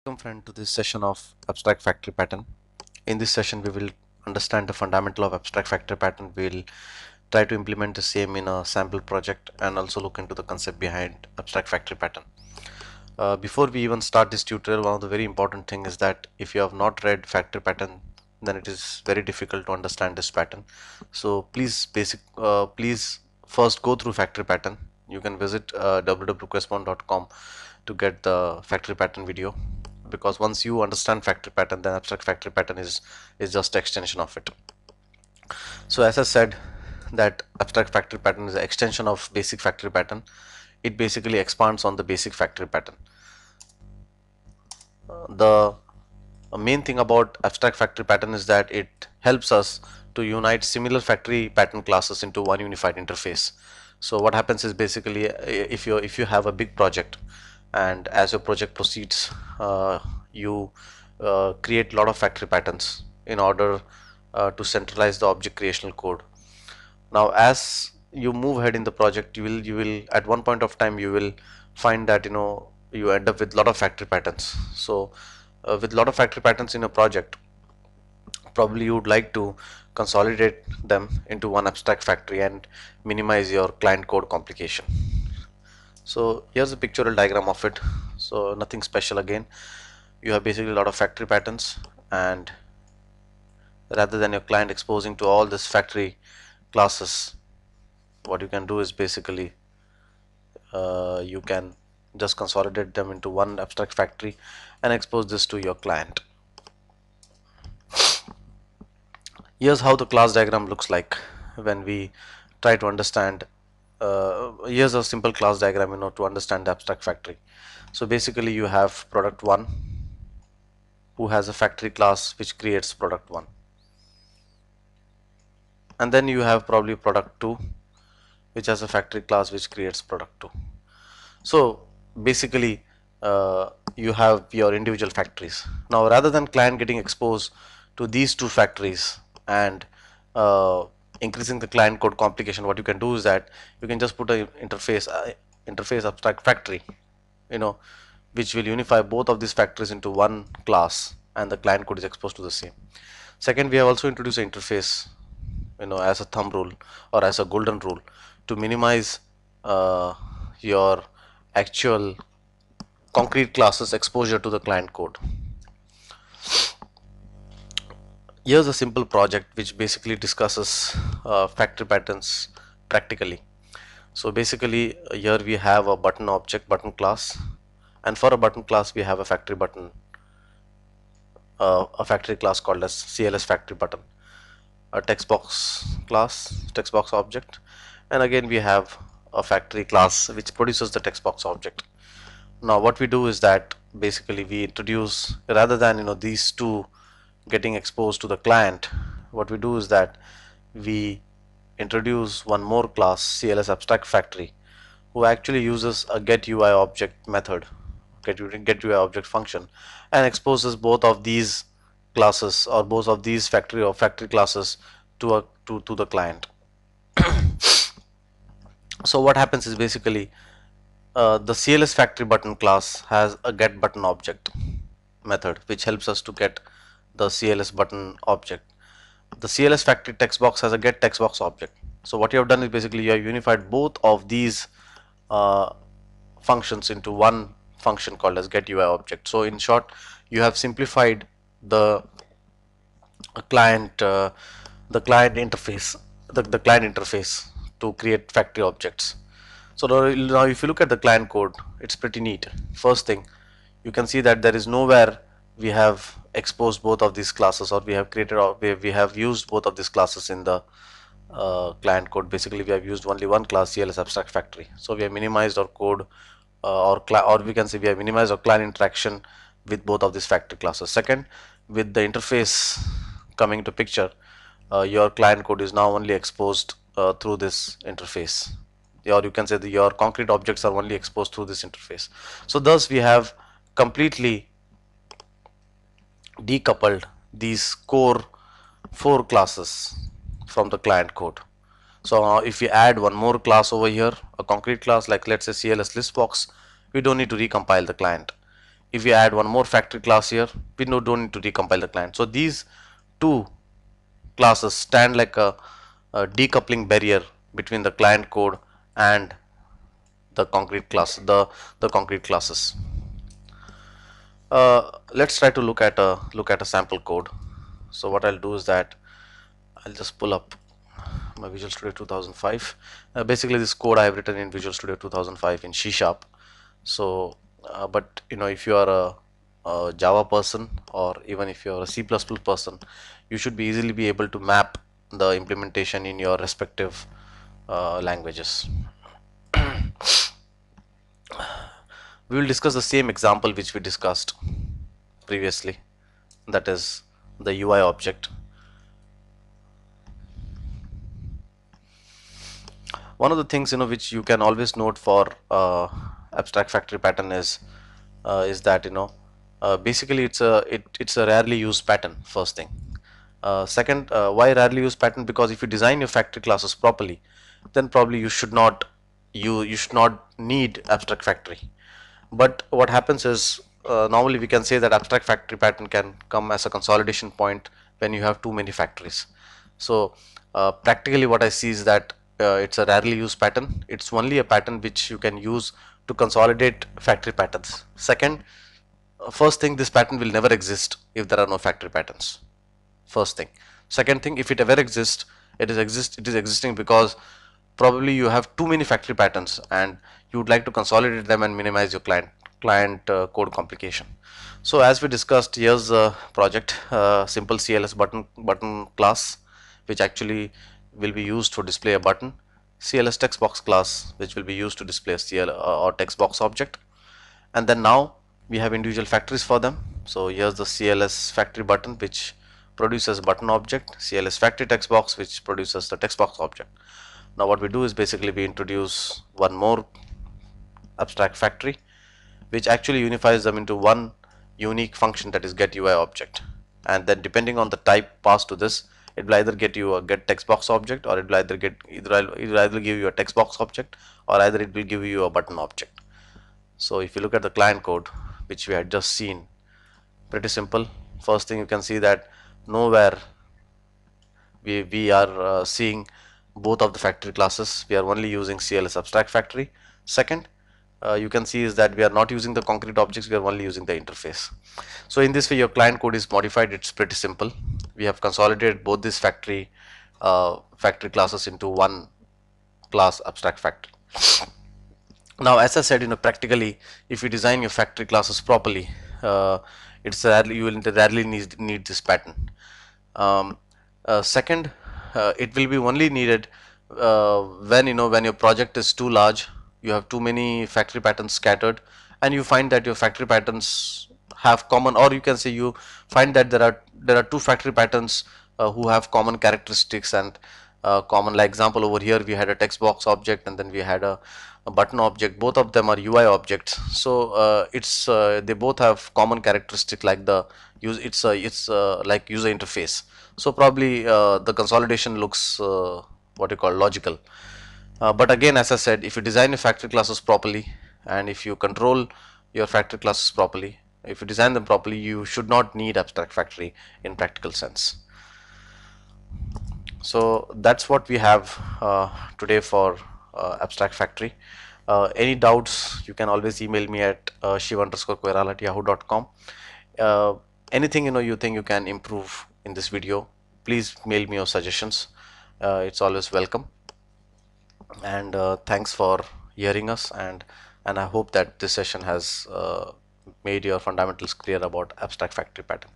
Welcome friend to this session of Abstract Factory pattern. In this session we will understand the fundamental of Abstract Factory pattern. We'll try to implement the same in a sample project and also look into the concept behind Abstract Factory pattern. Before we even start this tutorial, one of the very important thing is that if you have not read factory pattern, then it is very difficult to understand this pattern. So please first go through factory pattern. You can visit www.questmon.com to get the factory pattern video, because once you understand factory pattern, then abstract factory pattern is just extension of it. So as I said, that abstract factory pattern is an extension of basic factory pattern. It basically expands on the basic factory pattern. The main thing about abstract factory pattern is that it helps us to unite similar factory pattern classes into one unified interface. So what happens is basically if you have a big project, and as your project proceeds, you create a lot of factory patterns in order to centralize the object creational code. Now as you move ahead in the project, you will at one point of time you will find that you end up with a lot of factory patterns. So with a lot of factory patterns in a project, probably you would like to consolidate them into one abstract factory and minimize your client code complication. So here's a pictorial diagram of it. So nothing special again. You have basically a lot of factory patterns, and rather than your client exposing to all this factory classes, what you can do is basically you can just consolidate them into one abstract factory and expose this to your client. Here's how the class diagram looks like when we try to understand. Here's a simple class diagram, to understand the abstract factory. So basically you have product 1 who has a factory class which creates product 1, and then you have probably product 2 which has a factory class which creates product 2. So basically you have your individual factories. Now rather than client getting exposed to these two factories and increasing the client code complication, what you can do is that you can just put a interface abstract factory, which will unify both of these factories into one class, and the client code is exposed to the same. Second, we have also introduced an interface, as a thumb rule or as a golden rule to minimize your actual concrete classes exposure to the client code. Here's a simple project which basically discusses factory patterns practically. So basically here we have a button object, button class, and for a button class we have a factory button, a factory class called as CLS factory button, a text box class, text box object, and again we have a factory class which produces the text box object. Now what we do is that basically we introduce, rather than these two getting exposed to the client, what we do is that we introduce one more class, CLS abstract factory, who actually uses a get UI object method, get UI object function, and exposes both of these classes or both of these factory classes to the client. So what happens is basically the CLS factory button class has a get button object method which helps us to get the CLS button object. The CLS factory text box has a get text box object. So what you have done is basically you have unified both of these functions into one function called as get UI object. So in short, you have simplified the client interface, the client interface to create factory objects. So now if you look at the client code, it's pretty neat. First thing, you can see that there is nowhere we have exposed both of these classes, or we have created, or we have used both of these classes in the client code. Basically we have used only one class, CLS abstract factory. So we have minimized our code, or we can say we have minimized our client interaction with both of these factory classes. Second, with the interface coming to picture, your client code is now only exposed through this interface, or you can say your concrete objects are only exposed through this interface. So thus we have completely decoupled these core 4 classes from the client code. So now if we add one more class over here, a concrete class like let's say CLS list box, we don't need to recompile the client. if we add one more factory class here, we don't need to recompile the client. So these two classes stand like a decoupling barrier between the client code and the concrete class, the concrete classes. Let's try to look at a sample code. So what I'll do is that I'll just pull up my Visual Studio 2005. Basically, this code I have written in Visual Studio 2005 in C Sharp. So, but if you are a Java person, or even if you are a C++ person, you should be easily be able to map the implementation in your respective languages. We will discuss the same example which we discussed previously, that is the UI object. One of the things which you can always note for abstract factory pattern is that basically it's a rarely used pattern, first thing. Second, why rarely used pattern? Because if you design your factory classes properly, then probably you should not need abstract factory. But what happens is, normally we can say that abstract factory pattern can come as a consolidation point when you have too many factories. So practically what I see is that it's a rarely used pattern. It's only a pattern which you can use to consolidate factory patterns. Second, first thing, this pattern will never exist if there are no factory patterns. First thing. Second thing, if it ever exists, it is existing because probably you have too many factory patterns and you would like to consolidate them and minimize your client code complication. So as we discussed, here's a project, simple CLS button class, which actually will be used to display a button. CLS text box class, which will be used to display a CL or text box object. And then now we have individual factories for them. So here's the CLS factory button, which produces button object, CLS factory text box, which produces the text box object. Now what we do is basically we introduce one more abstract factory, which actually unifies them into one unique function, that is get UI object. And then depending on the type passed to this, it will either get you a get text box object, or it will either give you a text box object, or either it will give you a button object. So if you look at the client code which we had just seen, pretty simple. First thing, you can see that nowhere we are seeing both of the factory classes. We are only using CLS abstract factory. Second, you can see is that we are not using the concrete objects, we are only using the interface. So in this way your client code is modified. It's pretty simple. We have consolidated both these factory classes into one class, abstract factory. Now as I said, practically if you design your factory classes properly, you will rarely need this pattern. Second, it will be only needed when your project is too large, you have too many factory patterns scattered, and you find that your factory patterns have common, or you can say you find that there are two factory patterns who have common characteristics and common. Like example, over here we had a text box object, and then we had a button object. Both of them are UI objects. So they both have common characteristic like the use. It's like user interface. So probably the consolidation looks what you call logical. But again, as I said, if you design your factory classes properly, and if you control your factory classes properly, if you design them properly, you should not need abstract factory in practical sense. So that's what we have today for abstract factory. Any doubts, you can always email me at shiv_koiral@yahoo.com. Anything you think you can improve in this video, please mail me your suggestions. It's always welcome. And thanks for hearing us, and I hope that this session has made your fundamentals clear about abstract factory pattern.